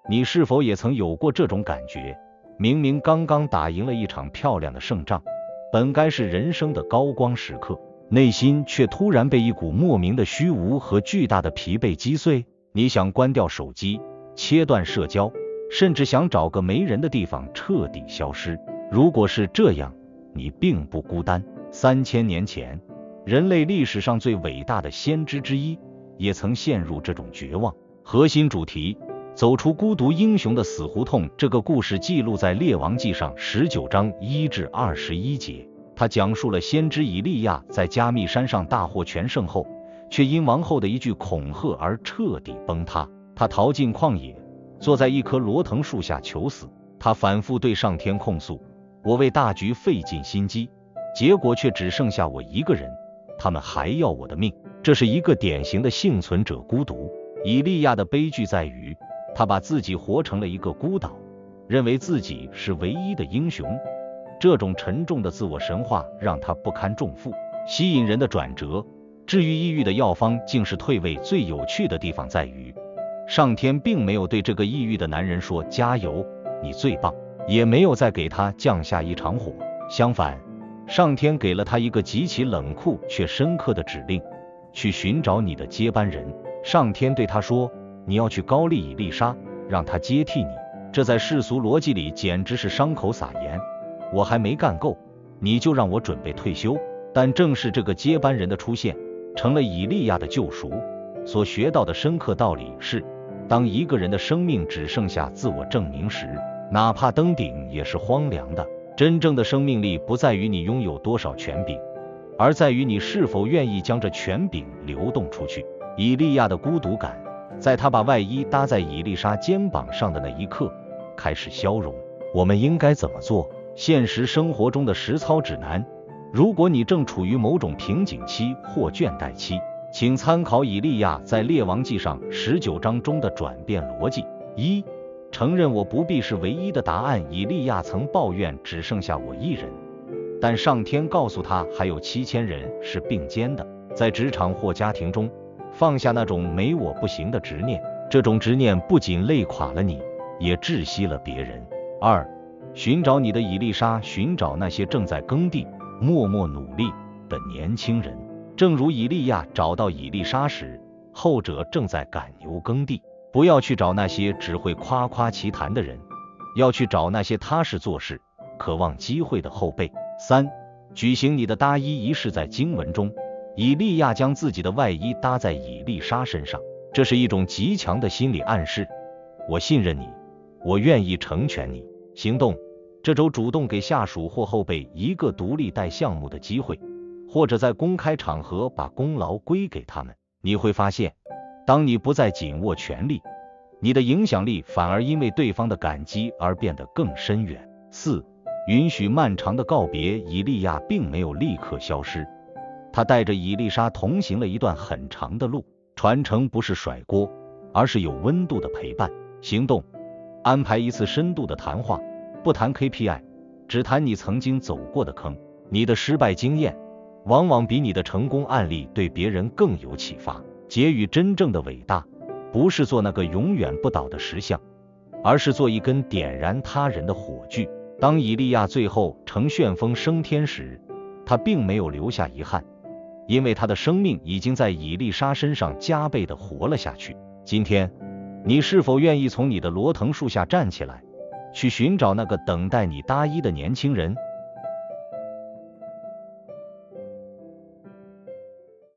你是否也曾有過這種感覺？明明剛刚打贏了一場漂亮的勝仗，本該是人生的高光時刻，內心卻突然被一股莫名的虛無和巨大的疲憊擊碎。你想關掉手機，切斷社交，甚至想找個沒人的地方徹底消失。如果是這樣，你並不孤單。3000年前，人類歷史上最偉大的先知之一也曾陷入這種絕望。核心主題：走出孤獨英雄的死胡同。這個故事記錄在《列王紀上》19章1至21節。它講述了先知以利亞在加密山上大獲全勝後，卻因王後的一句恐嚇而徹底崩塌。他逃進曠野，坐在一棵羅藤樹下求死。他反覆對上天控訴：我為大局費盡心機，結果卻只剩下我一個人，他們還要我的命。這是一個典型的幸存者孤獨。以利亞的悲劇在於，他把自己活成了一個孤島，認為自己是唯一的英雄。這種沉重的自我神話讓他不堪重負。吸引人的轉折，治癒抑鬱的藥方竟是退位。最有趣的地方在於，上天並沒有對這個抑鬱的男人說加油，你最棒，也沒有再給他降下一場火。相反，上天給了他一個極其冷酷卻深刻的指令，去尋找你的接班人。上天對他說，你要去高麗以利沙，讓他接替你。這在世俗邏輯裡簡直是傷口撒鹽。我還沒幹夠，你就讓我準備退休。但正是這個接班人的出現，成了以利亞的救贖。所學到的深刻道理是，當一個人的生命只剩下自我證明時，哪怕登頂也是荒涼的。真正的生命力不在於你擁有多少權柄，而在於你是否願意將這權柄流動出去。以利亞的孤獨感，在他把外衣搭在以利沙肩膀上的那一刻開始消融。我們應該怎麼做？現實生活中的實操指南。如果你正處於某種瓶頸期或倦怠期，請參考以利亞在列王紀上19章中的轉變邏輯。1. 承認我不必是唯一的答案。以利亞曾抱怨只剩下我一人，但上天告訴他還有7000人是并肩的。在職場或家庭中，放下那種沒我不行的執念，這種執念不僅累垮了你，也窒息了別人。2. 尋找你的以利沙。尋找那些正在耕地默默努力的年輕人，正如以利亞找到以利沙時，後者正在趕牛耕地。不要去找那些只會誇誇其談的人，要去找那些踏實做事、渴望機會的後輩。3. 舉行你的搭衣儀式。在經文中，以利亞將自己的外衣搭在以利沙身上，這是一種極強的心理暗示：我信任你，我願意成全你。行動：這週主動給下屬或後輩一個獨立帶項目的機會，或者在公開場合把功勞歸給他們。你會發現，當你不再緊握權力，你的影響力反而因為對方的感激而變得更深遠。4. 允許漫長的告別。以利亞並沒有立刻消失，他帶着以利沙同行了一段很長的路。傳承不是甩鍋，而是有溫度的陪伴。行動：安排一次深度的談話，不談 KPI， 只談你曾經走過的坑。你的失敗經驗往往比你的成功案例對別人更有啟發。結語：真正的偉大不是做那個永遠不倒的石像，而是做一根點燃他人的火炬。當以利亞最後乘旋風升天時，他並沒有留下遺憾，因為他的生命已經在以利沙身上加倍地活了下去。今天，你是否願意從你的羅藤樹下站起來，去尋找那個等待你搭衣的年輕人？